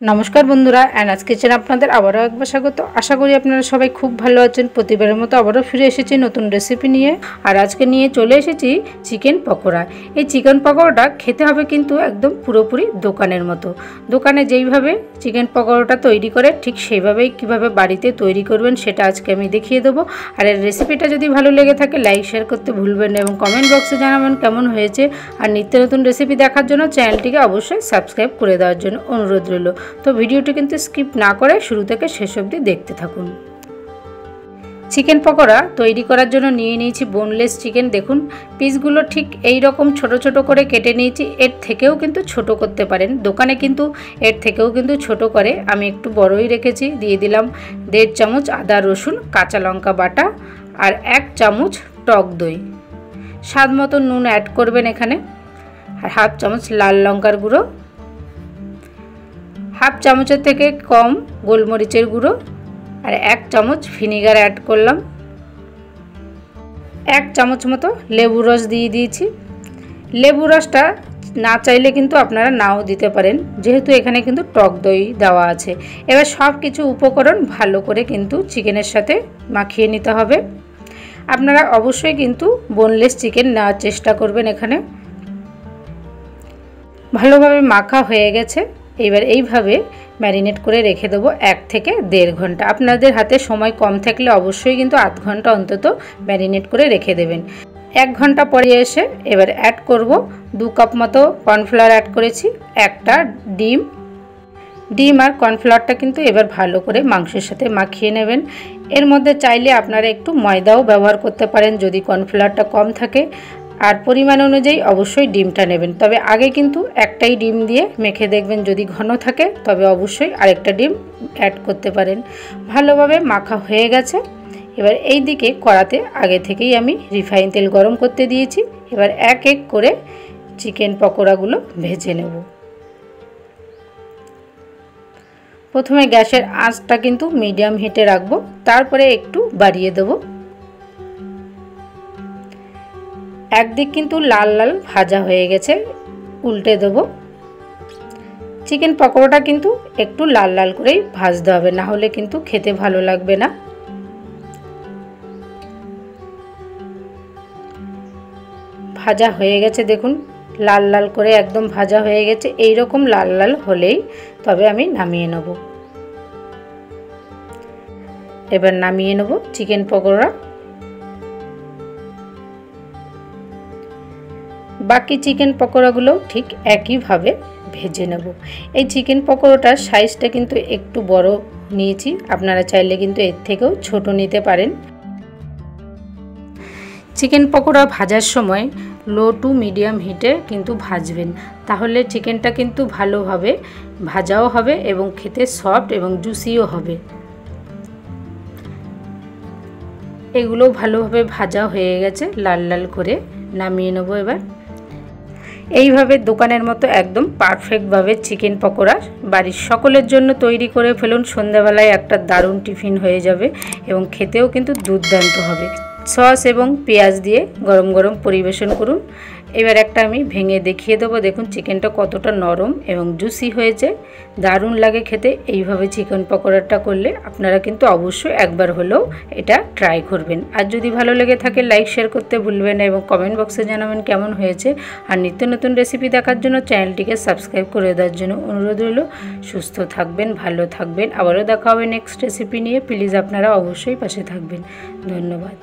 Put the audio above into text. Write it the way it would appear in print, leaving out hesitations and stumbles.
नमस्कार बंधुरा एनाज किचेन आपनादेर आबारो एकबार स्वागत। आशा करी आपनारा सबाई खूब भालो आछेन। प्रतिबारेर मतो आबारो फिरे एसेछि नतुन रेसिपि निये। आर आजके निये चले एसेछि चिकेन पकोड़ा। এই চিকেন পকোড়াটা খেতে হবে কিন্তু একদম পুরোপুরি দোকানের মতো। দোকানে যেইভাবে চিকেন পকোড়াটা তৈরি করে ঠিক সেইভাবেই কিভাবে বাড়িতে তৈরি করবেন সেটা আজকে আমি দেখিয়ে দেব। আর এই রেসিপিটা যদি ভালো লেগে থাকে লাইক শেয়ার করতে ভুলবেন না এবং কমেন্ট বক্সে জানাবেন কেমন হয়েছে। আর নিত্য নতুন রেসিপি দেখার জন্য চ্যানেলটিকে অবশ্যই সাবস্ক্রাইব করে দেওয়ার জন্য অনুরোধ রইল। তো ভিডিওটি কিন্তু স্কিপ না করে শুরু থেকে শেষ অবধি দেখতে থাকুন। চিকেন পকোড়া তৈরি করার জন্য নিয়ে নিয়েছি বোনলেস চিকেন। দেখুন পিসগুলো ঠিক এই রকম ছোট ছোট করে কেটে নিয়েছি। এর থেকেও কিন্তু ছোট করতে পারেন, দোকানে কিন্তু এর থেকেও কিন্তু ছোট করে। আমি একটু বড়ই রেখেছি। দিয়ে দিলাম 1.5 চামচ আদা রসুন কাঁচা লঙ্কা বাটা আর 1 চামচ টক দই। স্বাদ মতো নুন অ্যাড করবেন এখানে। আর 1/2 চামচ লাল লঙ্কার গুঁড়ো, 1/2 চামচের থেকে কম গোলমরিচের গুঁড়ো আর 1 চামচ ভিনেগার অ্যাড করলাম। 1 চামচ মতো লেবুর রস দিয়ে দিয়েছি। লেবুর রসটা না চাইলে কিন্তু আপনারা নাও দিতে পারেন, যেহেতু এখানে কিন্তু টক দই দেওয়া আছে। এবার সব কিছু উপকরণ ভালো করে কিন্তু চিকেনের সাথে মাখিয়ে নিতে হবে। আপনারা অবশ্যই কিন্তু বোনলেস চিকেন নেওয়ার চেষ্টা করবেন। এখানে ভালোভাবে মাখা হয়ে গেছে। এবার এইভাবে ম্যারিনেট করে রেখে দেবো 1 থেকে 1.5 ঘন্টা। আপনাদের হাতে সময় কম থাকলে অবশ্যই কিন্তু আধ ঘন্টা অন্তত ম্যারিনেট করে রেখে দেবেন। 1 ঘন্টা পরে এসে এবার অ্যাড করব 2 কাপ মতো কর্নফ্লাওয়ার অ্যাড করেছি, একটা ডিম আর কর্নফ্লাওয়ারটা কিন্তু এবার ভালো করে মাংসের সাথে মাখিয়ে নেবেন। এর মধ্যে চাইলে আপনারা একটু ময়দাও ব্যবহার করতে পারেন যদি কর্নফ্লাওয়ারটা কম থাকে। আর পরিমাণ অনুযায়ী অবশ্যই ডিমটা নেবেন। তবে আগে কিন্তু একটাই ডিম দিয়ে মেখে দেখবেন, যদি ঘন থাকে তবে অবশ্যই আরেকটা ডিম অ্যাড করতে পারেন। ভালোভাবে মাখা হয়ে গেছে। এবার এই দিকে কড়াতে আগে থেকেই আমি রিফাইন তেল গরম করতে দিয়েছি। এবার এক এক করে চিকেন পকোড়াগুলো ভেজে নেব। প্রথমে গ্যাসের আঁচটা কিন্তু মিডিয়াম হিটে রাখবো, তারপরে একটু বাড়িয়ে দেবো। একদিক কিন্তু লাল লাল ভাজা হয়ে গেছে, উল্টে দেব। চিকেন পকোড়াটা কিন্তু একটু লাল লাল করেই ভাজতে হবে, না হলে কিন্তু খেতে ভালো লাগবে না। ভাজা হয়ে গেছে, দেখুন লাল লাল করে একদম ভাজা হয়ে গেছে। এই রকম লাল লাল হলেই তবে আমি নামিয়ে নেব। এবার নামিয়ে নেব চিকেন পকোড়া। বাকি চিকেন পকোড়াগুলো ঠিক একইভাবে ভেজে নেব। এই চিকেন পকোড়াটার সাইজটা কিন্তু একটু বড় নিয়েছি, আপনারা চাইলে কিন্তু এর থেকেও ছোট নিতে পারেন। চিকেন পকোড়া ভাজার সময় লো টু মিডিয়াম হিটে কিন্তু ভাজবেন, তাহলে চিকেনটা কিন্তু ভালোভাবে ভাজাও হবে এবং খেতে সফট এবং জুসিও হবে। এগুলো ভালোভাবে ভাজা হয়ে গেছে, লাল লাল করে নামিয়ে নেব। এবার এইভাবে দোকানের মতো একদম পারফেক্টভাবে চিকেন পকোড়া বাড়ির সকলের জন্য তৈরি করে ফেলুন। সন্ধ্যাবেলায় একটা দারুণ টিফিন হয়ে যাবে এবং খেতেও কিন্তু দুর্দান্ত হবে। সস এবং পেঁয়াজ দিয়ে গরম গরম পরিবেশন করুন। এবার একটা আমি ভেঙে দেখিয়ে দেবো। দেখুন চিকেনটা কতটা নরম এবং জুসি হয়েছে, দারুণ লাগে খেতে। এইভাবে চিকেন পকোড়াটা করলে আপনারা কিন্তু অবশ্যই একবার হলেও এটা ট্রাই করবেন। আর যদি ভালো লেগে থাকে লাইক শেয়ার করতে ভুলবেন না এবং কমেন্ট বক্সে জানাবেন কেমন হয়েছে। আর নিত্য নতুন রেসিপি দেখার জন্য চ্যানেলটিকে সাবস্ক্রাইব করে দেওয়ার জন্য অনুরোধ রইল। সুস্থ থাকবেন, ভালো থাকবেন। আবারও দেখা হবে নেক্সট রেসিপি নিয়ে। প্লিজ আপনারা অবশ্যই পাশে থাকবেন। ধন্যবাদ।